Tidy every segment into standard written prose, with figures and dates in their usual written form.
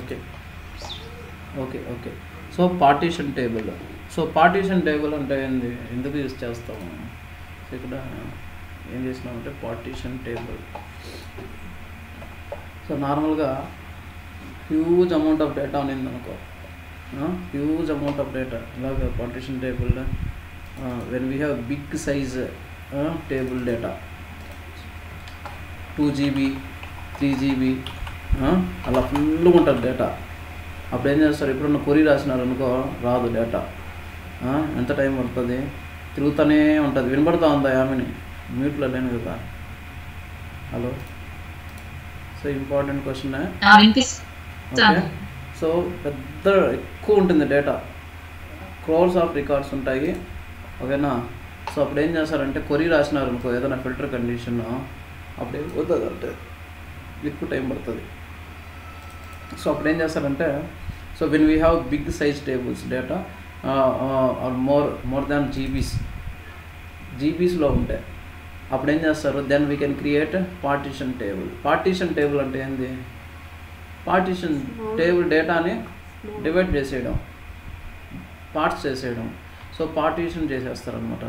Okay okay okay so partition table. So partition table అంటే ఏంది, ఎందుకు యూజ్ చేస్తాము? సో ఇక్కడ ఏం చేసినామంటే పార్టీషన్ టేబుల్. సో నార్మల్గా హ్యూజ్ అమౌంట్ ఆఫ్ డేటా ఉన్నింది అనుకో, హ్యూజ్ అమౌంట్ ఆఫ్ డేటా. ఇలాగ partition table when we have big size table data 2 GB 3 GB అలా ఫుల్గా ఉంటుంది డేటా. అప్పుడు ఏం చేస్తారు, ఎప్పుడన్నా కొరీ రాసినారు అనుకో రాదు డేటా. ఎంత టైం పడుతుంది, తిరుగుతూనే ఉంటుంది. వినపడుతూ ఉందా ఆమెని? మ్యూట్లో లేను కదా. Hello, so important question. Okay, so పెద్ద ఎక్కువ ఉంటుంది డేటా, క్రోర్స్ ఆఫ్ రికార్డ్స్ ఉంటాయి. ఓకేనా? సో అప్పుడు ఏం చేస్తారంటే కొరీ రాసినారు అనుకో ఏదైనా ఫిల్టర్ కండిషన్, అప్పుడు ఏమవుతుంది అంటే ఎక్కువ టైం పడుతుంది. సో అప్పుడు ఏం చేస్తారంటే, so when we have big size tables data are more than జీబీస్లో ఉంటాయి, అప్పుడు ఏం చేస్తారు, then we can create partition table. Partition table అంటే ఏంది, పార్టీషన్ టేబుల్ డేటాని డివైడ్ చేసేయడం, పార్ట్స్ చేసేయడం. సో పార్టీషన్ చేసేస్తారు అనమాట.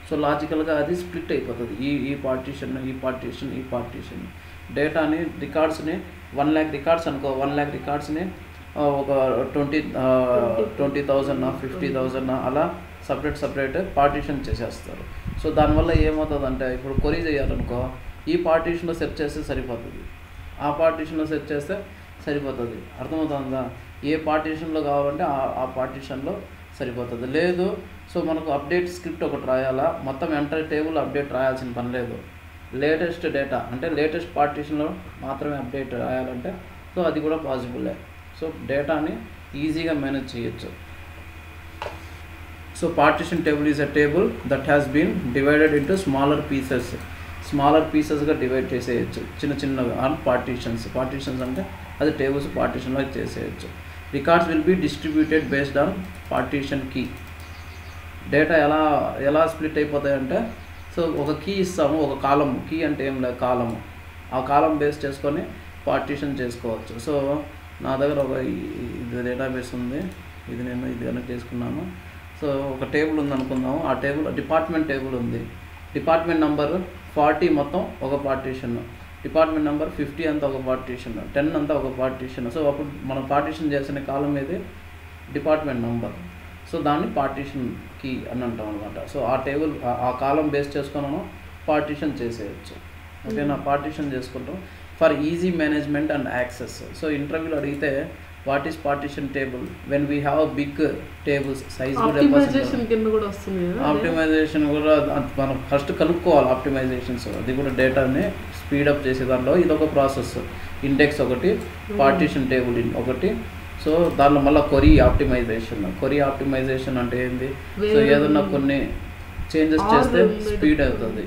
సో లాజికల్గా అది స్ప్లిట్ అయిపోతుంది. ఈ పార్టీషన్ ఈ పార్టీషన్ ఈ పార్టీషన్ డేటాని రికార్డ్స్ని 1 lakh రికార్డ్స్ అనుకో, 1 lakh రికార్డ్స్ని ఒక 20,000 50,000 అలా సపరేట్ పార్టీషన్ చేసేస్తారు. సో దానివల్ల ఏమవుతుందంటే, ఇప్పుడు కొరీ చేయాలనుకో ఈ పార్టీషన్లో సెర్చ్ చేస్తే సరిపోతుంది, ఆ పార్టీషన్లో సెర్చ్ చేస్తే సరిపోతుంది. అర్థమవుతుందా? ఏ పార్టీషన్లో కావాలంటే ఆ పార్టీషన్లో సరిపోతుంది. లేదు సో మనకు అప్డేట్ స్క్రిప్ట్ ఒకటి రాయాలా, మొత్తం ఎంటర్ టేబుల్ అప్డేట్ రాయాల్సిన పని లేదు. లేటెస్ట్ డేటా అంటే లేటెస్ట్ పార్టీషన్లో మాత్రమే అప్డేట్ రాయాలంటే సో అది కూడా పాసిబులే. సో డేటాని ఈజీగా మేనేజ్ చేయొచ్చు. So partition table is a table that has been divided into smaller పీసెస్గా డివైడ్ చేసేయచ్చు, చిన్నగా ఆన్ పార్టీషన్స్ అంటే అది టేబుల్స్ పార్టీషన్లో చేసేయచ్చు. Records will be distributed based on partition key. Data ఎలా స్ప్లిట్ అయిపోతాయంటే, సో ఒక కీ ఇస్తాము, ఒక కాలము, కీ అంటే ఏం లేదు కాలము, ఆ కాలం బేస్ చేసుకొని పార్టీషన్ చేసుకోవచ్చు. సో నా దగ్గర ఒక ఇది డేటాబేస్ ఉంది, నేను ఇది కనెక్ట్ చేసుకున్నాను. సో ఒక టేబుల్ ఉంది అనుకుందాము, ఆ టేబుల్ డిపార్ట్మెంట్ టేబుల్ ఉంది. డిపార్ట్మెంట్ నెంబర్ 40 మొత్తం ఒక పార్టీషన్, డిపార్ట్మెంట్ నెంబర్ 50 అంతా ఒక పార్టీషన్, 10 అంతా ఒక పార్టీషన్. సో అప్పుడు మనం పార్టీషన్ చేసిన కాలం ఏది, డిపార్ట్మెంట్ నెంబర్. సో దాన్ని పార్టీషన్ కీ అని అంటాం అనమాట. సో ఆ టేబుల్ ఆ కాలం బేస్ చేసుకున్నాను పార్టీషన్ చేసేయచ్చు. ఓకేనా? పార్టీషన్ చేసుకుంటాం for easy management and access. So ఇంటర్వ్యూలో అడిగితే what is partition table when we have big tables size కూడా ఆప్టిమైజేషన్ కూడా మనం ఫస్ట్ కనుక్కోవాలి. ఆప్టిమైజేషన్స్ అది కూడా డేటాని స్పీడప్ చేసే దాంట్లో ఇదొక ప్రాసెస్. ఇండెక్స్ ఒకటి, పార్టీషన్ టేబుల్ ఒకటి. సో దానిలో మళ్ళీ కొరీ ఆప్టిమైజేషన్ అంటే ఏంది, సో ఏదన్నా కొన్ని చేంజెస్ చేస్తే స్పీడ్ అవుతుంది,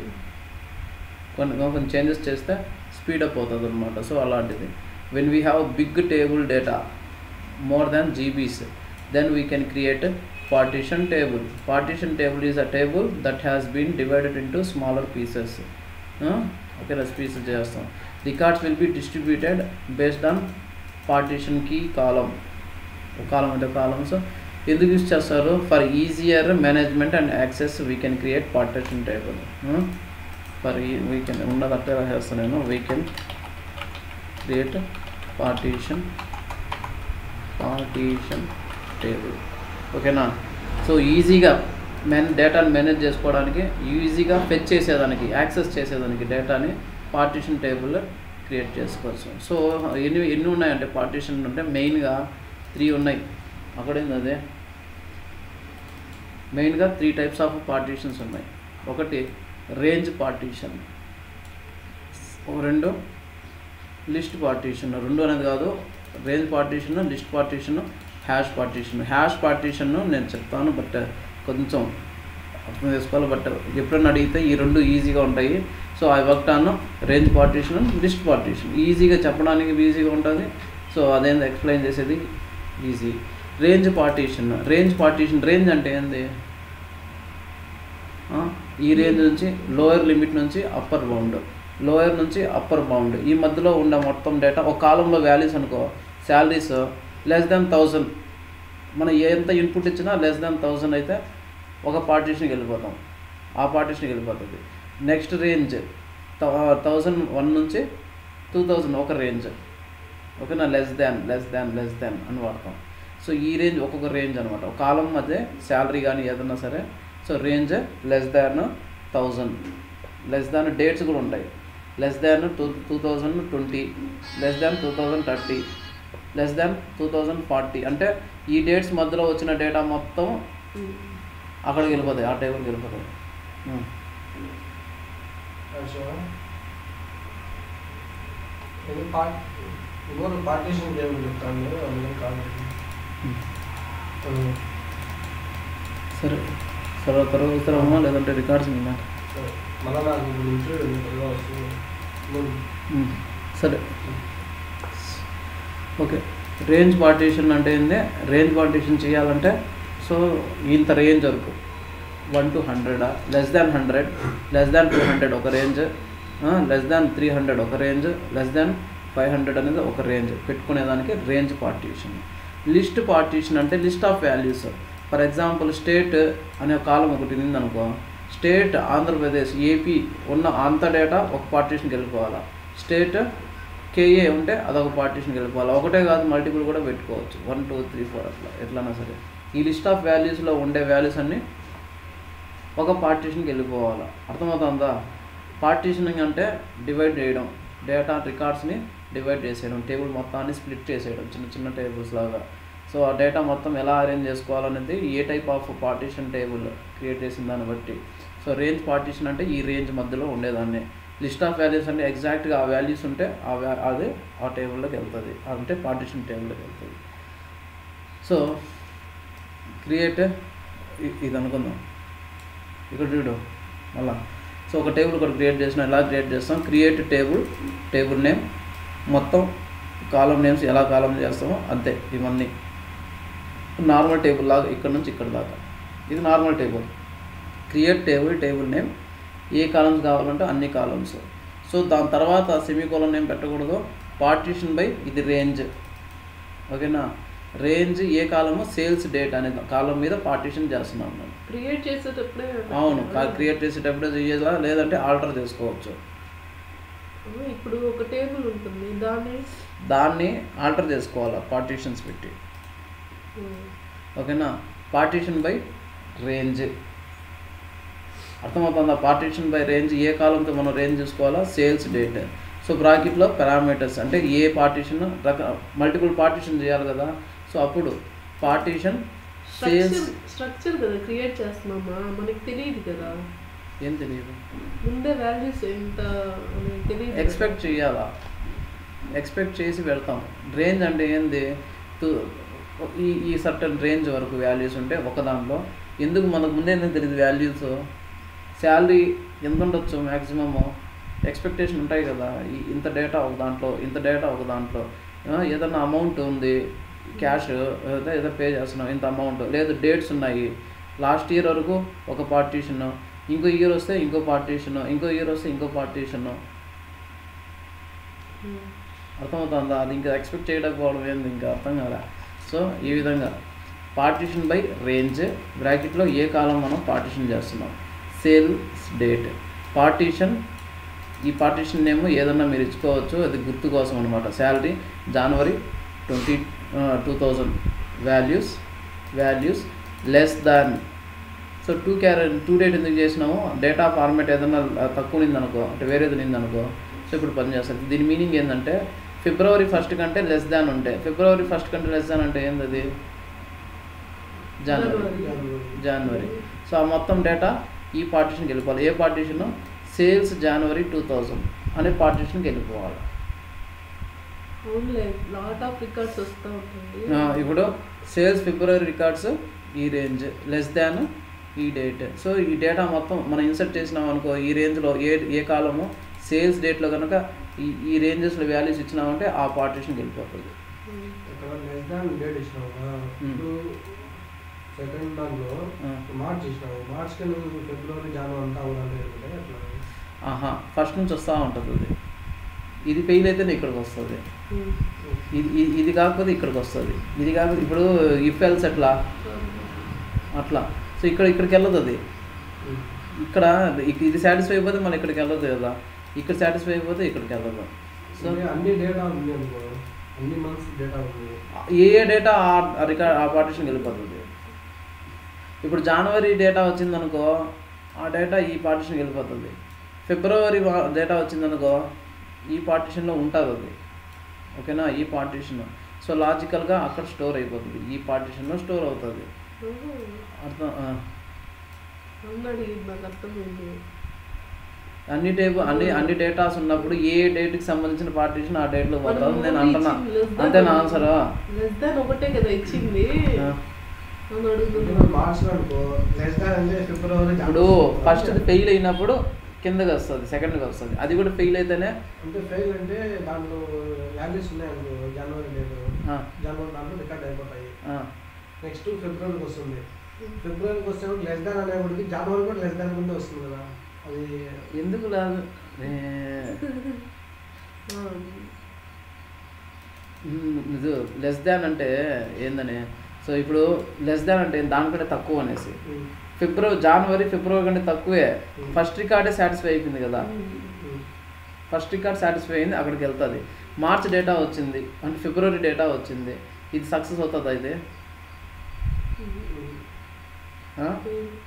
కొన్ని చేంజెస్ చేస్తే స్పీడప్ అవుతుంది అనమాట. సో అలాంటిది. When we have big table data more than GBs, then we can create a partition table. Partition table is a table that has been divided into smaller pieces. Okay, let's pieces chestam. Records will be distributed based on partition key column ante columns enduku use chestaru, for easier management and access we can create partition table. We can unnadatte rasestanu, we can create partition table. ఓకేనా? So ఈజీగా డేటాని manage చేసుకోవడానికి, ఈజీగా fetch చేసేదానికి, access చేసేదానికి డేటాని partition table create చేసుకోవచ్చు. So ఎన్ని ఉన్నాయంటే పార్టీషన్ అంటే మెయిన్గా 3 ఉన్నాయి. అక్కడేంది అదే మెయిన్గా 3 టైప్స్ ఆఫ్ పార్టీషన్స్ ఉన్నాయి. ఒకటి రేంజ్ పార్టీషన్, 2 లిస్ట్ పార్టీషన్. 2 అనేది కాదు, range partition, list partition, hash partition నేను చెప్తాను, బట్ కొంచెం అర్థం చేసుకోవాలి. బట్ ఎప్పుడైనా అడిగితే ఈ 2 ఈజీగా ఉంటాయి. So I worked on range partition, list partition. ఈజీగా చెప్పడానికి ఈజీగా ఉంటుంది. సో అదేంది ఎక్స్ప్లెయిన్ చేసేది ఈజీ. రేంజ్ రేంజ్ అంటే ఏంది, ఈ రేంజ్ నుంచి లోయర్ లిమిట్ నుంచి అప్పర్ బౌండ్, ఈ మధ్యలో ఉన్న మొత్తం డేటా ఒక కాలంలో వాల్యూస్ అనుకో శాలరీస్ లెస్ దాన్ 1000, మనం ఎంత ఇన్పుట్ ఇచ్చినా లెస్ దాన్ 1000 అయితే ఒక పార్టీషన్కి వెళ్ళిపోతాం, ఆ పార్టీషన్కి వెళ్ళిపోతుంది. నెక్స్ట్ రేంజ్ 1001 నుంచి 2000 ఒక రేంజ్, ఓకేనా, లెస్ దాన్ అని వాడతాం. సో ఈ రేంజ్ ఒక్కొక్క రేంజ్ అనమాట, ఒక కాలం మధ్య శాలరీ కానీ ఏదన్నా సరే. So range less than 1000, less than dates కూడా ఉంటాయి, less than 2020, less than 2030, less than 2040. అంటే ఈ డేట్స్ మధ్యలో వచ్చిన డేటా మొత్తం అక్కడికి వెళ్ళిపోతాయి, ఆ టేబుల్కి వెళ్ళిపోతాయి. పార్టీషన్ టేబుల్ చెప్తాను. సరే తర్వాత లేదంటే రికార్డ్స్ ఉన్నా సరే. ఓకే, రేంజ్ పార్టీషన్ అంటే ఏంది? రేంజ్ పార్టీషన్ చేయాలంటే సో ఇంత రేంజ్ వరకు 1 to 100, less than 100, less than 200 ఒక రేంజ్, లెస్ దాన్ 300 ఒక రేంజ్, లెస్ దాన్ 500 అనేది ఒక రేంజ్ పెట్టుకునేదానికి రేంజ్ పార్టీషన్. లిస్ట్ పార్టీషన్ అంటే list of values. For example state అనే కాలం ఒకటి ఉందనుకో, స్టేట్ ఆంధ్రప్రదేశ్ ఏపీ ఉన్న అంత డేటా ఒక పార్టీషన్కి వెళ్ళిపోవాలా. స్టేట్ కేఏ ఉంటే అదొక పార్టీషన్కి వెళ్ళిపోవాలి. ఒకటే కాదు, మల్టిపుల్ కూడా పెట్టుకోవచ్చు, 1 2 3 4 అట్లా ఎట్లన్నా సరే. ఈ లిస్ట్ ఆఫ్ వాల్యూస్లో ఉండే వాల్యూస్ అన్నీ ఒక పార్టీషన్కి వెళ్ళిపోవాలి. అర్థమవుతుందా? పార్టీషనింగ్ అంటే డివైడ్ చేయడం, డేటా రికార్డ్స్ని డివైడ్ చేసేయడం, టేబుల్ మొత్తాన్ని స్ప్లిట్ చేసేయడం చిన్న చిన్న టేబుల్స్ లాగా. సో ఆ డేటా మొత్తం ఎలా అరేంజ్ చేసుకోవాలనేది ఏ type of partition table create చేసిన దాన్ని బట్టి. సో రేంజ్ పార్టీషన్ అంటే ఈ రేంజ్ మధ్యలో ఉండేదాన్ని. లిస్ట్ ఆఫ్ వాల్యూస్ అంటే ఎగ్జాక్ట్గా ఆ వాల్యూస్ ఉంటే అది ఆ టేబుల్లోకి వెళ్తుంది, అంటే పార్టీషన్ టేబుల్లోకి వెళ్తుంది. సో క్రియేట్ ఇది అనుకుందాం, ఇక్కడ చూడు మళ్ళా. సో ఒక టేబుల్ కూడా క్రియేట్ చేసిన ఎలా క్రియేట్ చేస్తాం? క్రియేట్ టేబుల్ నేమ్, మొత్తం కాలం నేమ్స్ ఎలా కాలం చేస్తామో అంతే. ఇవన్నీ నార్మల్ టేబుల్ లాగా ఇక్కడ నుంచి ఇక్కడ దాకా ఇది normal table. Create table name, ఏ కాలమ్స్ కావాలంటే అన్ని కాలమ్స్. సో దాని తర్వాత సెమీకోలన్ నేమ్ పెట్టకూడదు. పార్టీషన్ బై ఇది రేంజ్, ఓకేనా. రేంజ్ ఏ కాలము? సేల్స్ డేట్ అనే కాలం మీద పార్టీషన్ చేస్తున్నాం మనం. క్రియేట్ చేసేటప్పుడే అవును, క్రియేట్ చేసేటప్పుడే చేయాలా, లేదంటే ఆల్టర్ చేసుకోవచ్చు. ఇప్పుడు ఒక టేబుల్ ఉంటుంది, దాన్ని ఆల్టర్ చేసుకోవాలా పార్టీషన్స్ పెట్టి, ఓకేనా. పార్టీషన్ బై రేంజ్, అర్థమవుతుందా? పార్టీషన్ బై రేంజ్ ఏ కాలంతో మనం రేంజ్ చూసుకోవాలా? Sales date. సో బ్రాకెట్లో పారామీటర్స్ అంటే ఏ పార్టీషన్ మల్టిపుల్ పార్టీషన్ చేయాలి కదా. సో అప్పుడు పార్టీషన్ సేల్స్ స్ట్రక్చర్ కదా క్రియేట్ చేస్తున్నామా, మనకి తెలియదు కదా. ఏం తెలియదు? ముందే వాల్యూస్ ఎంత తెలియదు, ఎక్స్పెక్ట్ చేయాలా, ఎక్స్పెక్ట్ చేసి వెళ్తాం. రేంజ్ అంటే ఏంది? ఈ సర్టన్ రేంజ్ వరకు వాల్యూస్ ఉంటే ఒక దాంట్లో ఎందుకు మనకు ముందే తెలియదు వాల్యూస్. శాలరీ ఎంత ఉండొచ్చు మ్యాక్సిమము, ఎక్స్పెక్టేషన్ ఉంటాయి కదా. ఇంత డేటా ఒక దాంట్లో, ఇంత డేటా ఒక దాంట్లో, ఏదన్నా అమౌంట్ ఉంది, క్యాష్ ఏదో పే చేస్తున్నాం ఇంత అమౌంట్, లేదు డేట్స్ ఉన్నాయి. లాస్ట్ ఇయర్ వరకు ఒక పార్టీషను, ఇంకో ఇయర్ వస్తే ఇంకో పార్టీషను, ఇంకో ఇయర్ వస్తే ఇంకో పార్టీషను. అర్థమవుతుందా? అది ఇంకా ఎక్స్పెక్ట్ చేయకపోవడం ఏంది, ఇంకా అర్థం కదా. సో ఈ విధంగా పార్టీషన్ బై రేంజ్ బ్రాకెట్లో ఏ కాలం మనం పార్టీషన్ చేస్తున్నాం. సేల్స్ డేట్ పార్టీషన్, ఈ పార్టీషన్ నేమ్ ఏదన్నా మీరు ఇచ్చుకోవచ్చు, అది గుర్తు కోసం అనమాట. శాలరీ జనవరి 2000 values less than. So 2 date ఎందుకు చేసినాము? డేటా ఫార్మాట్ ఏదన్నా తక్కువ నిందనుకో, అంటే వేరేది నిందనుకో, సో ఇప్పుడు పనిచేస్తుంది. దీని మీనింగ్ ఏంటంటే February 1st కంటే లెస్ దాన్ ఉంటే, February 1st కంటే లెస్ దాన్ అంటే ఏంది? అది జనవరి. సో ఆ మొత్తం డేటా ఈ పార్టీషన్కి వెళ్ళిపోవాలి. ఏ పార్టీషను? సేల్స్ జనవరి 2000 అనే పార్టీషన్కి వెళ్ళిపోవాలి. ఇప్పుడు సేల్స్ ఫిబ్రవరి రికార్డ్స్ ఈ రేంజ్ లెస్ దాన్ ఈ డేట్. సో ఈ డేటా మొత్తం మనం ఇన్సర్ట్ చేసినాం అనుకో, ఈ రేంజ్లో ఏ కాలము సేల్స్ డేట్లో కనుక ఈ రేంజెస్లో వాల్యూస్ ఇచ్చినామంటే ఆ పార్టీషన్కి వెళ్ళిపోతుంది. ఫస్ట్ నుంచి వస్తూ ఉంటుంది అది. ఇది ఫెయిల్ అయితేనే ఇక్కడికి వస్తుంది, ఇది కాకపోతే ఇక్కడికి వస్తుంది, ఇది కాకపోతే ఇప్పుడు ఇఫ్ ఎల్స్ ఎట్లా అట్లా. సో ఇక్కడికి వెళ్ళదు అది, ఇక్కడ ఇది సాటిస్ఫై అయిపోతే మళ్ళీ ఇక్కడికి వెళ్ళదు కదా, ఇక్కడ సాటిస్ఫై అయిపోతే ఇక్కడికి వెళ్ళదు. సో అన్ని డేటా ఉంది అనుకో, అన్ని మంత్స్ డేటా ఉంది, ఏ డేటా ఆ పార్టీషన్కి వెళ్ళిపోతుంది. ఇప్పుడు జనవరి డేటా వచ్చిందనుకో ఆ డేటా ఈ పార్టీషన్కి వెళ్ళిపోతుంది. ఫిబ్రవరి డేటా వచ్చిందనుకో ఈ పార్టీషన్లో ఉంటుంది అది, ఓకేనా, ఈ పార్టీషన్. సో లాజికల్గా అక్కడ స్టోర్ అయిపోతుంది, ఈ పార్టీషన్లో స్టోర్ అవుతుంది. అర్థం అన్ని డేటాస్ ఉన్నప్పుడు ఏ డేట్కి సంబంధించిన పార్టీషన్ ఆ డేట్లో పోతుంది నేను అంటున్నా. అంతేనా ఆన్సర్? ఒకటే కదా ఇచ్చింది. ఇప్పుడు ఫస్ట్ ఫెయిల్ అయినప్పుడు కిందకి వస్తుంది, సెకండ్కి వస్తుంది. అది కూడా ఫెయిల్ అయితేనే అంటే ఫెయిల్ అంటే దాంట్లో వాల్యూస్ ఉన్నాయనుకో, జనవరి లేదు, జనవరి దాంట్లో రికార్డ్ అయిపోతాయి. నెక్స్ట్ ఫిబ్రవరికి వస్తుంది, ఫిబ్రవరికి వస్తే లెస్ దాన్ అనేప్పటికి జనవరి కూడా లెస్ దాన్ కింద వస్తుంది కదా, అది ఎందుకు లేదు? లెస్ దాన్ అంటే ఏందని? సో ఇప్పుడు లెస్ దాన్ అంటే దానికంటే తక్కువ అనేసి. జనవరి ఫిబ్రవరి కంటే తక్కువే, ఫస్ట్ రికార్డే సాటిస్ఫై అయిపోయింది కదా, ఫస్ట్ రికార్డ్ సాటిస్ఫై అయింది, అక్కడికి వెళ్తుంది. మార్చ్ డేటా వచ్చింది అంటే ఫిబ్రవరి డేటా వచ్చింది, ఇది సక్సెస్ అవుతుంది అయితే.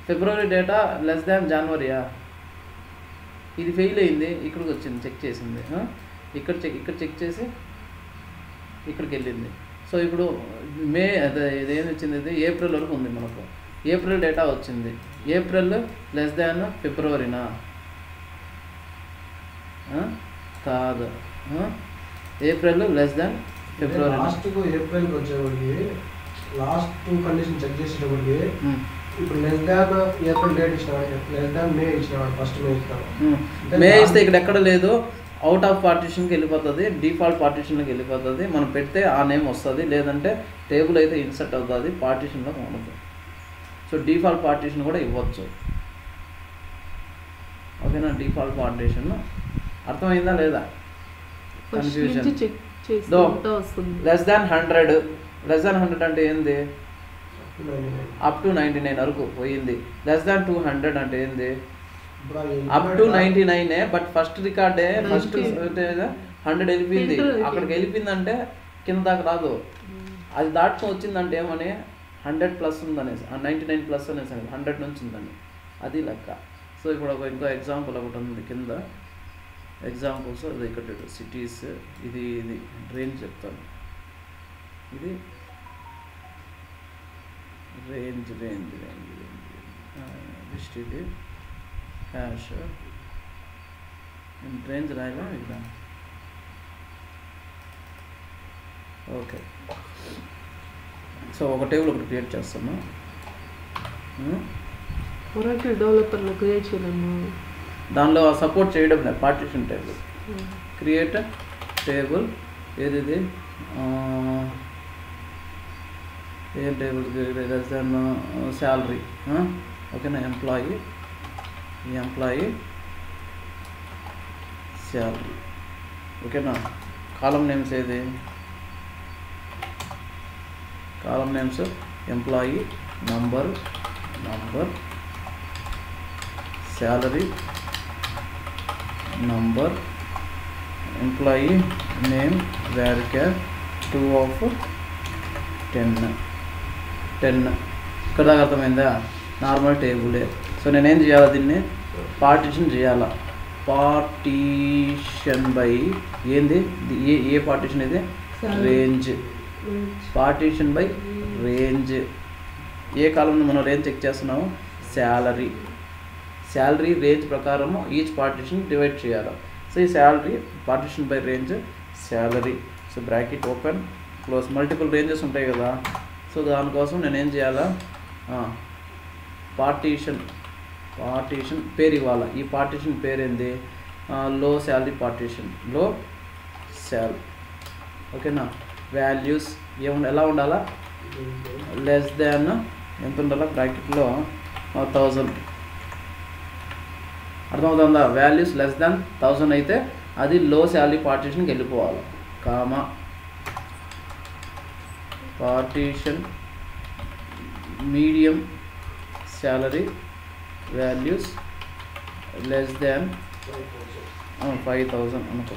ఫిబ్రవరి డేటా లెస్ దాన్ జనవరియా, ఇది ఫెయిల్ అయింది, ఇక్కడికి వచ్చింది, చెక్ చేసింది, ఇక్కడ చెక్ చేసి ఇక్కడికి వెళ్ళింది. సో ఇప్పుడు ఇదేం వచ్చింది, ఇది ఏప్రిల్ వరకు ఉంది మనకు. ఏప్రిల్ డేటా వచ్చింది, ఏప్రిల్ లెస్ దాన్ ఫిబ్రవరినా? కాదు, ఏప్రిల్ లెస్ దాన్ ఫిబ్రవరి. ఏప్రిల్కి వచ్చేవాడికి లాస్ట్ కండిషన్ చెక్ చేసేటప్పటికి ఇప్పుడు లెస్ దాన్ ఏప్రిల్ డేట్ ఇచ్చినాడు, లెస్ దాన్ మే ఇచ్చినాడు, ఫస్ట్ మే ఇచ్చినాడు. మే ఇస్తే ఇక్కడ ఎక్కడ లేదు, అవుట్ ఆఫ్ పార్టీషన్కి వెళ్ళిపోతుంది, డిఫాల్ట్ పార్టీషన్కి వెళ్ళిపోతుంది. మనం పెడితే ఆ నేమ్ వస్తుంది, లేదంటే టేబుల్ అయితే ఇన్సర్ట్ అవుతుంది, పార్టీషన్లో ఉండదు. సో డిఫాల్ట్ పార్టీషన్ కూడా ఇవ్వచ్చు, ఓకేనా. డిఫాల్ట్ పార్టీషన్ అర్థమైందా లేదా? Confusion. Less than 100, less than 100 అంటే ఏంది? అప్ టు 99 వరకు పోయింది. లెస్ దాన్ 200 అంటే ఏంది? అప్ టు 99, బట్ ఫస్ట్ రికార్డే ఫస్ట్ 100 వెళ్ళిపోయింది, అక్కడికి వెళ్ళిపోయిందంటే కింద దాకా రాదు. అది దాటుకొని వచ్చిందంటే ఏమని 100+ ఉందనేసి, 99+ అనేసి, 100 నుంచి ఉందని, అది లెక్క. సో ఇప్పుడు ఇంకో ఎగ్జాంపుల్ ఒకటి ఉంది కింద, ఎగ్జాంపుల్స్ అది ఇక్కడ సిటీస్, ఇది రేంజ్ చెప్తాను, ఇది రేంజ్ లిస్ట్, ఇది క్యాష్ రేంజ్ రాయగా ఇక్కడ. ఓకే, సో ఒక టేబుల్ ఒకటి క్రియేట్ చేస్తాను. డెవలపర్లో క్రియేట్ చేయడము, దానిలో సపోర్ట్ చేయడం లేదు, పార్టీషన్ టేబుల్. క్రియేట్ టేబుల్, ఏది ఏం టేబుల్? లెస్ దాన్ శాలరీ, ఓకేనా. ఎంప్లాయీ శాలరీ, ఓకేనా. కాలం నేమ్స్ ఏది? కాలం names employee number, salary number, employee name, varchar 2 of 10. ఇక్కడ దాకా అర్థమైందా? నార్మల్ టేబులే. సో నేనేం చేయాలి, దీన్ని పార్టీషన్ చేయాలా. పార్టీషన్ బై ఏంది, ఏ పార్టీషన్ ఇది? రేంజ్. Partition by range. ఏ కాలంలో మనం రేంజ్ చెక్ చేస్తున్నాము? శాలరీ రేంజ్ ప్రకారము ఈచ్ పార్టీషన్ డివైడ్ చేయాలి. సో ఈ salary partition by range salary. So bracket open close, multiple ranges ఉంటాయి కదా. సో దానికోసం నేనేం చేయాలా, పార్టీషన్ పేరు ఇవ్వాలి. ఈ పార్టీషన్ పేరు ఏంది? లో శాలరీ పార్టీషన్, లో శాలరీ, ఓకేనా. వాల్యూస్ ఎలా ఉండాలా? లెస్ దాన్ ఎంత ఉండాలా? బ్రాకెట్లో 1000. అర్థమవుతుందా? వాల్యూస్ లెస్ దాన్ 1000 అయితే అది లో శాలరీ పార్టీషన్కి వెళ్ళిపోవాలి, comma partition medium salary values less than 5,000 అనుకో.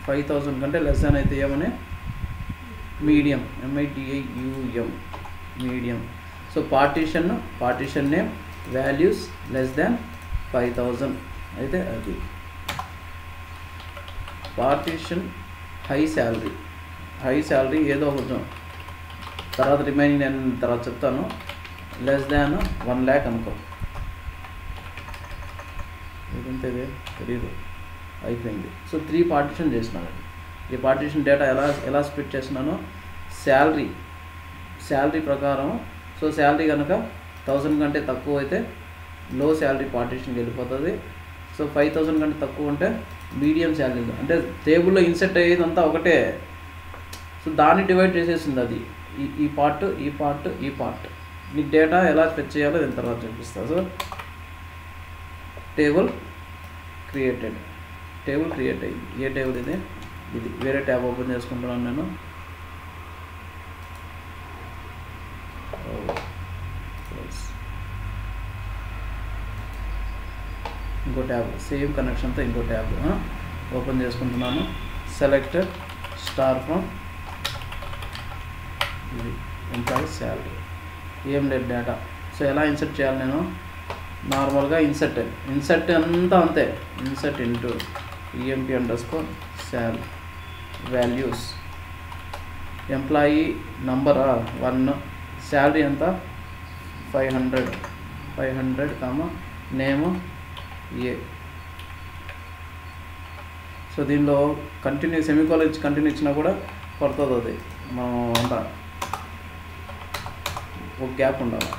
5,000 కంటే లెస్ దాన్ అయితే ఏమని medium, MIDIUM medium. So partition name values less than 5,000 అయితే అది. పార్టీషన్ హై శాలరీ ఏదో కొంచెం తర్వాత రిమైనింగ్ నేను తర్వాత చెప్తాను. లెస్ దాన్ 1 lakh అనుకో. ఇదంతే తెలియదు, అయిపోయింది. సో 3 పార్టీషన్ చేసినాను. ఈ పార్టీషన్ డేటా ఎలా స్ప్లిట్ చేస్తున్నానో శాలరీ ప్రకారం. సో శాలరీ కనుక 1,000 కంటే తక్కువ అయితే లో శాలరీ పార్టీషన్కి వెళ్ళిపోతుంది. సో 5,000 కంటే తక్కువ ఉంటే మీడియం శాలరీ, అంటే టేబుల్లో ఇన్సెట్ అయ్యేదంతా ఒకటే. సో దాన్ని డివైడ్ చేసేసింది అది, ఈ పార్ట్. నీకు డేటా ఎలా ఫెచ్ చేయాలో దీని తర్వాత చూపిస్తాను. సో టేబుల్ క్రియేట్ అయ్యింది. ఏ టేబుల్ ఇది వేరే ట్యాబ్ ఓపెన్ చేసుకుంటున్నాను నేను. ఇంకో ట్యాబ్ సేమ్ కనెక్షన్తో ఇంకో ట్యాబ్ ఓపెన్ చేసుకుంటున్నాను. సెలెక్టెడ్ స్టార్ ఫ్రమ్ ఇది ఎంప్లాయీ శాలరీ, ఏం లేదు డేటా. సో ఎలా ఇన్సర్ట్ చేయాలి నేను? నార్మల్గా ఇన్సర్ట్ అంతా అంతే. Insert into EMP_sal values, employee number 1, salary ఎంత 500 కామా నేమ్ ఏ. సో దీనిలో కంటిన్యూ సెమికోలన్ ఇచ్చి కంటిన్యూ ఇచ్చినా కూడా పడుతుంది అది. మనం అంతా ఒక గ్యాప్ ఉండాలి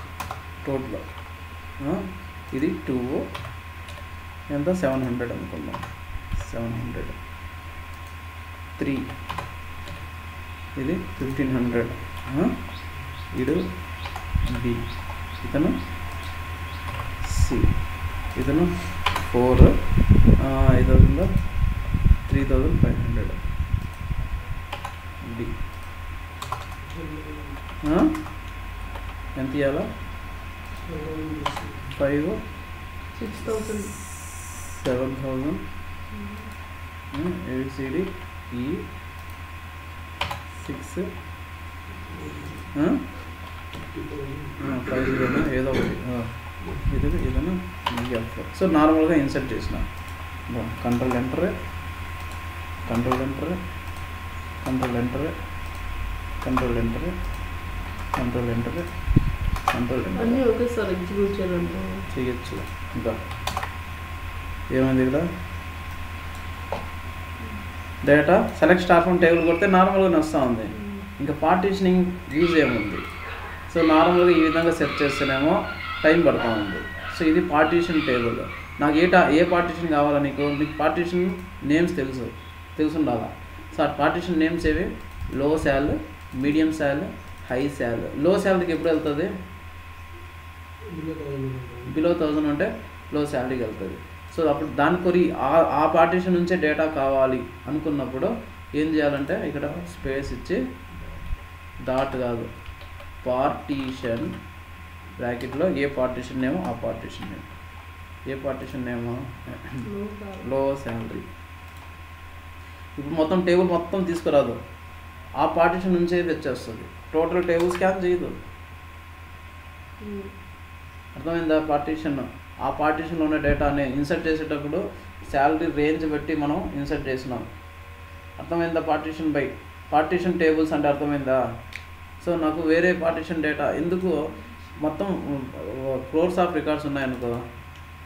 టోటల్. ఇది 2 ఎంత 700 అనుకుందాం. 700 3 ఇది 1,500. ఇది B, ఇతను C, ఇతను 4, ఇతను 3,500 B. ఎంత ఇవ్వాలా? 5 6,000 7,000 ABCD E 6 5 ఏదో ఒకటి ఇదను EF. సో నార్మల్గా ఇన్సర్ట్ చేసిన కంట్రోల్ ఎంటర్ అన్నీ ఒకేసారి ఎగ్జిక్యూట్ చేయొచ్చు. ఇంకా ఏమైంది ఇక్కడ data select star from table కొడితే నార్మల్గా వస్తూ ఉంది. ఇంకా పార్టీషనింగ్ యూజ్ ఏముంది? సో నార్మల్గా ఈ విధంగా సెర్చ్ చేస్తేనేమో టైం పడుతూ ఉంది. సో ఇది పార్టీషన్ టేబుల్. నాకు ఏ పార్టీషన్ కావాలా? నీకు పార్టీషన్ నేమ్స్ తెలుసు ఉండాలా. సో ఆ పార్టీషన్ నేమ్స్ ఏవి? లో శాల్, మీడియం శాల్, హై శాల్. లో శాలరీకి ఎప్పుడు వెళ్తుంది? బిలో 1,000 ఉంటే లో శాలరీకి వెళ్తుంది. సో అప్పుడు దాని కొరి ఆ పార్టీషన్ నుంచే డేటా కావాలి అనుకున్నప్పుడు ఏం చేయాలంటే ఇక్కడ స్పేస్ ఇచ్చి డాట్ కాదు పార్టీషన్ బ్రాకెట్లో ఏ పార్టీషన్ నేమో ఆ పార్టీషన్ నేమ్. ఏ పార్టీషన్ నేమో లో శాలరీ. ఇప్పుడు మొత్తం టేబుల్ మొత్తం తీసుకురాదు, ఆ పార్టీషన్ నుంచే తెచ్చేస్తుంది. టోటల్ టేబుల్ స్కాన్ చేయదు. అర్థమైందా? ఆ పార్టీషన్లో ఉన్న డేటాని ఇన్సర్ట్ చేసేటప్పుడు శాలరీ రేంజ్ పెట్టి మనం ఇన్సర్ట్ చేసినాం. అర్థమైందా? పార్టీషన్ టేబుల్స్ అంటే అర్థమైందా? సో నాకు వేరే పార్టీషన్ డేటా ఎందుకు? మొత్తం క్రోర్స్ ఆఫ్ రికార్డ్స్ ఉన్నాయనుకో,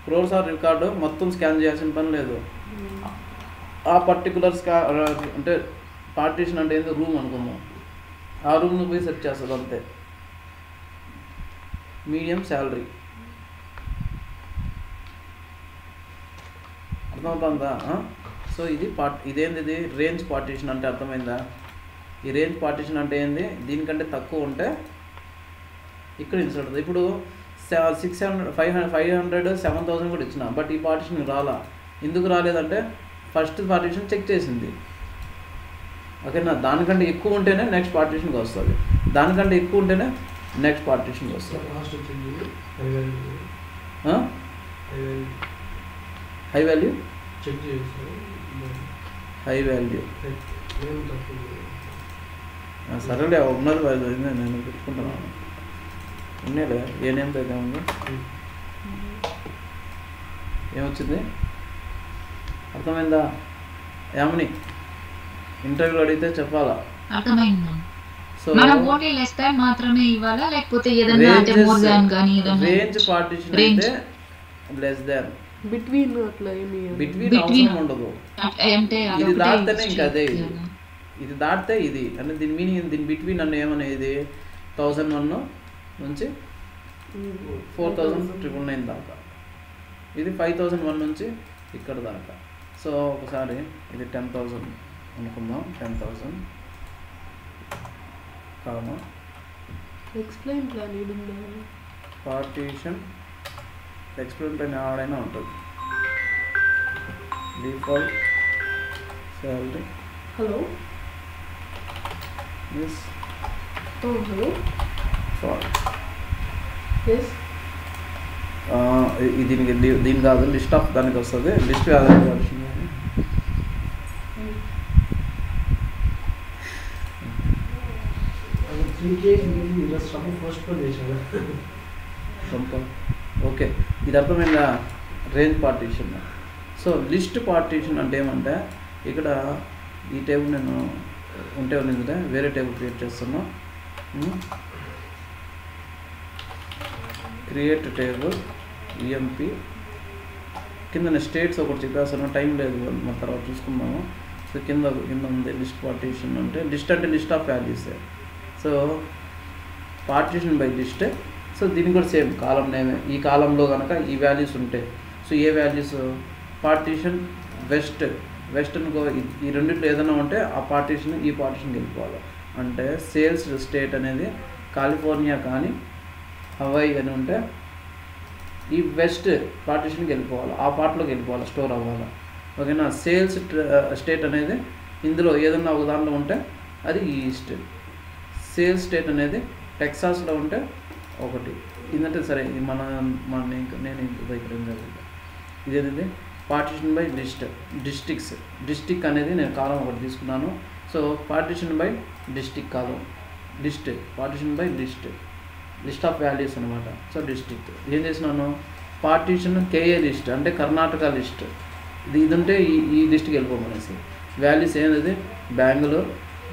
క్రోర్స్ ఆఫ్ రికార్డు మొత్తం స్కాన్ చేయాల్సిన పని లేదు. ఆ పర్టికులర్ అంటే పార్టీషన్ అంటే ఏందో రూమ్ అనుకుందాం, ఆ రూమ్ను పోయి సెర్చ్ చేస్తుంది అంతే. మీడియం శాలరీ అర్థమవుతుందా? సో ఇదేంది రేంజ్ పార్టీషన్ అంటే అర్థమైందా? ఈ రేంజ్ పార్టీషన్ అంటే ఏంది? దీనికంటే తక్కువ ఉంటే ఇక్కడ ఇన్సర్ట్ అవుతుంది. ఇప్పుడు 600 500 7,000 కూడా ఇచ్చిన, బట్ ఈ పార్టీషన్ రాలా. ఎందుకు రాలేదంటే ఫస్ట్ పార్టీషన్ చెక్ చేసింది. ఓకేనా, దానికంటే ఎక్కువ ఉంటేనే నెక్స్ట్ పార్టీషన్కి వస్తుంది, దానికంటే ఎక్కువ ఉంటేనే నెక్స్ట్ పార్టీషన్కి వస్తుంది. హై వాల్యూ చెక్ చేసి హై వాల్యూ సరేలే ఉన్నది నేను పెట్టుకుంటున్నాను. ఉన్నాయిలే, ఏ నేమ్ అయితే ఉంది. ఏమొచ్చింది అర్థమైందా? ఏమని ఇంటర్వ్యూలో అడిగితే చెప్పాలా? సో రేంజ్ పార్టీషన్ అయితే లెస్ దాన్, బిట్వీన్ అట్లా ఏమి అవసరం ఉండదు. ఇది దాటితేనే ఇంకా అదే, ఇది దాటితే ఇది అంటే దీని మీనింగ్, దీని బిట్వీన్ అన్న ఏమనేది 1001 నుంచి 4999 దాకా, ఇది 5001 నుంచి ఇక్కడ దాకా. సో ఒకసారి ఇది 10,000 అనుకుందాం, 10,000 కామా ఎక్స్ప్లెయిన్ ప్లాన్ ఏడుందా పార్టీషన్. ఎక్స్ప్లెయిన్ ప్లాన్ ఆడైనా ఉంటుంది. Default salary. Hello yes hello fault. Yes దీనికి దీని కాదు, లిస్ట్ ఆఫ్ దానికి వస్తుంది. లిస్ట్ కాదు, ఓకే. ఇది అర్థమైందా? Range partition. So list partition అంటే ఏమంటే ఇక్కడ ఈ టేబుల్ నేను ఉంటే ఉన్నది వేరే టేబుల్ క్రియేట్ చేస్తున్నా. క్రియేట్ టేబుల్ ఈఎంపి కింద స్టేట్స్ ఒకటి చెప్పేస్తాను, టైం లేదు మన తర్వాత చూసుకుందాము. సో కింద ఉంది లిస్ట్ పార్టీషన్ అంటే list of values. So partition by list. So దీనికి కూడా సేమ్ కాలం నేమే. ఈ కాలంలో కనుక ఈ వాల్యూస్ ఉంటాయి. సో ఏ వాల్యూస్? పార్టీషన్ వెస్ట్ అనుకో, ఈ రెండింటిలో ఏదైనా ఉంటే ఆ పార్టీషన్ ఈ పార్టీషన్కి వెళ్ళిపోవాలి. అంటే సేల్స్ స్టేట్ అనేది కాలిఫోర్నియా కానీ హవాయి అని ఉంటే ఈ వెస్ట్ పార్టీషన్కి వెళ్ళిపోవాలి, ఆ పార్ట్లోకి వెళ్ళిపోవాలి, స్టోర్ అవ్వాలి. ఓకేనా. సేల్స్ స్టేట్ అనేది ఇందులో ఏదన్నా ఒక దాంట్లో ఉంటే అది ఈస్ట్. సేల్స్ స్టేట్ అనేది టెక్సాస్లో ఉంటే ఒకటి. ఏంటంటే సరే ఇది నేను దగ్గర ఇదేంటి పార్టీషన్ బై లిస్ట్. డిస్టిక్ అనేది నేను కాలం ఒకటి తీసుకున్నాను. So partition by district column, partition by list of values అనమాట. సో డిస్టిక్ ఏం చేసినాను, పార్టీషన్ కేఏ లిస్ట్ అంటే కర్ణాటక లిస్ట్. ఇది ఉంటే ఈ లిస్ట్కి వెళ్ళిపోమనేసి వాల్యూస్ ఏంటది బెంగళూరు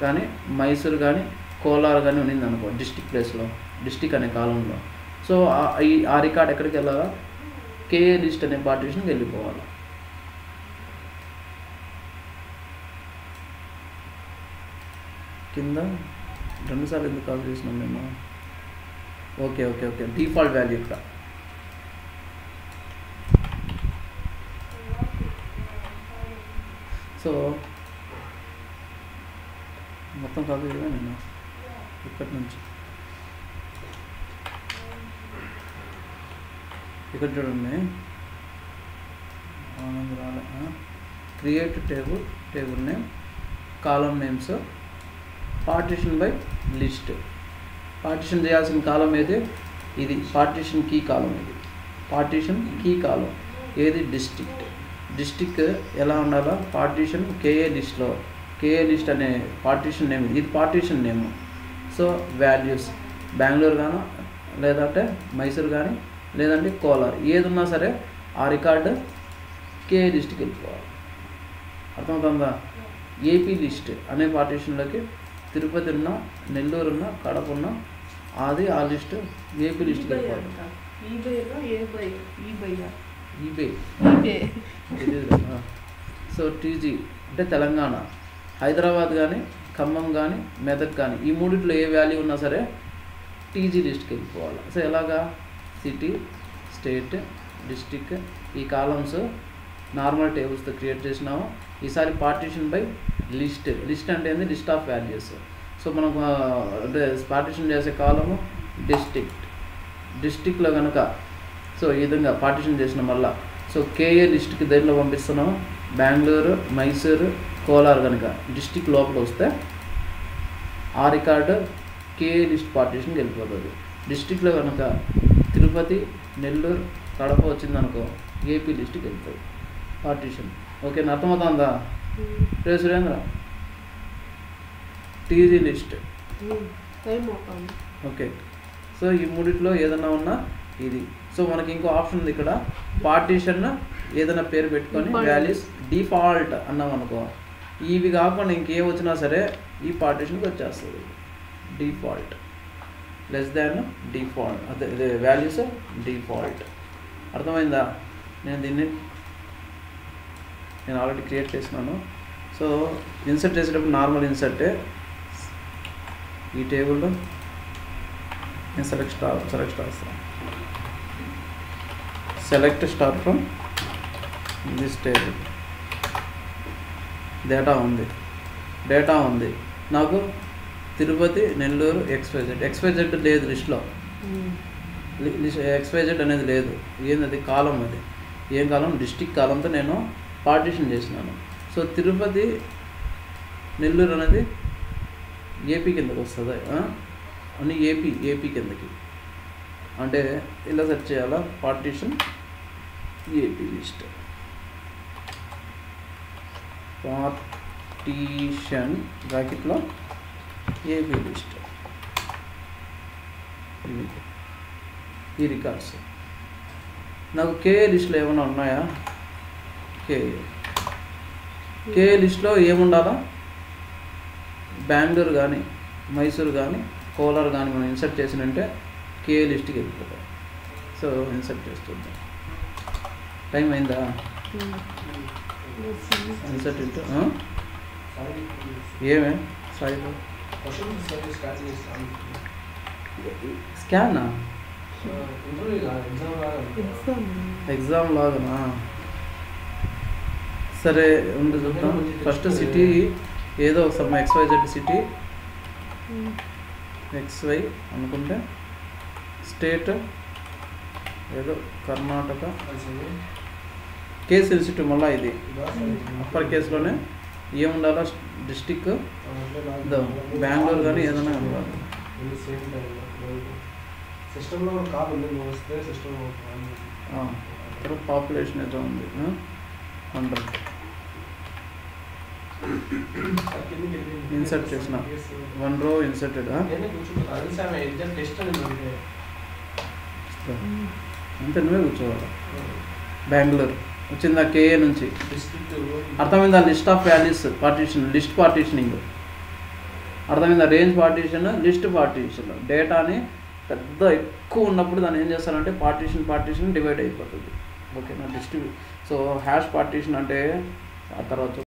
కానీ మైసూర్ కానీ కోలార్ కానీ ఉన్నింది అనుకో డిస్టిక్ ప్లేస్లో, డిస్టిక్ అనే కాలంలో. సో ఆ రికార్డ్ ఎక్కడికి వెళ్ళాలా? కేఏ లిస్ట్ అనే పార్టీషన్కి వెళ్ళిపోవాలి. కింద 2 సార్లు ఎందుకు కాల్ చేసినాం మేము? ఓకే డిఫాల్ట్ వాల్యూ ఇక్కడ. సో మొత్తం కాల్ చేయగా నేను ఇక్కడి నుంచి ఇక్కడ చూడండి, create table name, column names, partition by list. Partition చేయాల్సిన కాలం ఏది? ఇది పార్టీషన్ కీ కాలం. ఇది పార్టీషన్ కీ కాలం ఏది? డిస్టిక్ ఎలా ఉండాలా? పార్టీషన్ కేఏ లిస్ట్లో, కేఏ లిస్ట్ అనే పార్టీషన్ నేమ్ ఇది partition name. So values Bengaluru కానీ లేదంటే మైసూర్ కానీ లేదంటే కోలార్ ఏది ఉన్నా సరే ఆ రికార్డు కేఏ లిస్ట్కి వెళ్ళిపోవాలి. అర్థమవుతుందా? ఏపీ లిస్ట్ అనే పార్టీషన్లోకి తిరుపతి ఉన్న, నెల్లూరు ఉన్న, కడప ఉన్న అది ఆ లిస్ట్ ఏపీ లిస్ట్కి వెళ్ళిపోవాలి. ఈబే. సో టీజీ అంటే తెలంగాణ, హైదరాబాద్ కానీ ఖమ్మం కానీ మెదక్ కానీ ఈ మూడిట్లో ఏ వాల్యూ ఉన్నా సరే టీజీ లిస్ట్కి వెళ్ళిపోవాలి. సో ఎలాగా? సిటీ, స్టేట్, డిస్టిక్ ఈ కాలమ్స్ నార్మల్ టేబుల్స్తో క్రియేట్ చేసినాము. ఈసారి పార్టీషన్ బై లిస్ట్ అంటే ఏంది? List of values. సో మనం అంటే పార్టీషన్ చేసే కాలము డిస్టిక్లో కనుక సో ఈ విధంగా పార్టీషన్ చేసిన వల్ల సో కేఏ లిస్ట్కి దేంట్లో పంపిస్తున్నాం, బెంగళూరు, మైసూరు, కోలార్ కనుక డిస్టిక్ లోపల వస్తే ఆ రికార్డు కేఏ లిస్ట్ పార్టీషన్కి వెళ్ళిపోతుంది. డిస్టిక్లో కనుక తిరుపతి, నెల్లూరు, కడప వచ్చిందనుకో ఏపీ లిస్ట్కి వెళ్తుంది పార్టీషన్. ఓకేనా, అర్థమవుతుందా? రే Surendra, TG list. Okay, so ఈ మూడిట్లో ఏదైనా ఉన్నా ఇది. సో మనకి ఇంకో ఆప్షన్ ఉంది ఇక్కడ, పార్టీషన్ ఏదైనా పేరు పెట్టుకొని వాల్యూస్ డిఫాల్ట్ అన్నాం అనుకో, ఇవి కాకుండా ఇంకేం వచ్చినా సరే ఈ పార్టీషన్కి వచ్చేస్తుంది. డిఫాల్ట్ లెస్ దాన్ డిఫాల్ట్, అదే వాల్యూస్ డిఫాల్ట్. అర్థమైందా? నేను ఆల్రెడీ క్రియేట్ చేసినాను. సో ఇన్సర్ట్ చేసేటప్పుడు నార్మల్ ఇన్సర్టే. ఈ టేబుల్లో నేను సెలెక్ట్ స్టార్ వస్తాను. Select star from this table. Data ఉంది నాకు తిరుపతి, నెల్లూరు, XYZ లేదు లిస్ట్లో. XYZ అనేది లేదు. ఏంది కాలం, అది ఏం కాలం? డిస్టిక్ కాలంతో నేను పార్టీషన్ చేసినాను. సో తిరుపతి, నెల్లూరు అనేది ఏపీ కిందకి వస్తుంది అని ఏపీ కిందకి. అంటే ఇలా సెర్చ్ చేయాలా, పార్టీషన్ ఏపీ లిస్ట్, పార్టీషన్ బ్రాకెట్లో ఏపీ లిస్ట్. ఈ రికార్డ్స్ నాకు కేఏ లిస్ట్లో ఏమైనా ఉన్నాయా? కేఏ లిస్ట్లో ఏముండాలా? బెంగళూరు కానీ, మైసూరు కానీ, కోలార్ కానీ మనం ఇన్సర్ట్ చేసినంటే కేఏ లిస్ట్కి వెళ్ళిపోతాం. సో ఇన్సర్ట్ చేస్తుంటాం. టైం అయిందా? ఇన్సర్ట్ ఇంటూ ఏమే సాయిలో స్కానా? ఎగ్జామ్ లాగానా? సరే ఉండి చూద్దాం. ఫస్ట్ సిటీ ఏదో ఒకసారి XYZ సిటీ, XY అనుకుంటే, స్టేట్ ఏదో కర్ణాటక, కేసు సెన్సిటివ్ మళ్ళీ ఇది అప్పర్ కేసులోనే ఏముండాలా? డిస్టిక్ బెంగళూరు కానీ ఏదైనా ఉండాలి. ఇక్కడ పాపులేషన్ ఏదో ఉంది 100. ఇన్సర్ట్ చేసిన 1 row ఇన్సర్టెడ్. అంతే, నువ్వే కూర్చోవాలి. బెంగళూరు వచ్చిందా కేఏ నుంచి? అర్థమైందా? List of values partition, list partitioning అర్థమైందా? Range partition, list partition. డేటాని పెద్ద ఎక్కువ ఉన్నప్పుడు దాన్ని ఏం చేస్తారంటే పార్టీషన్ డివైడ్ అయిపోతుంది. ఓకేనా? డిస్ట్రిబ్యూట్. సో హ్యాష్ పార్టీషన్ అంటే ఆ తర్వాత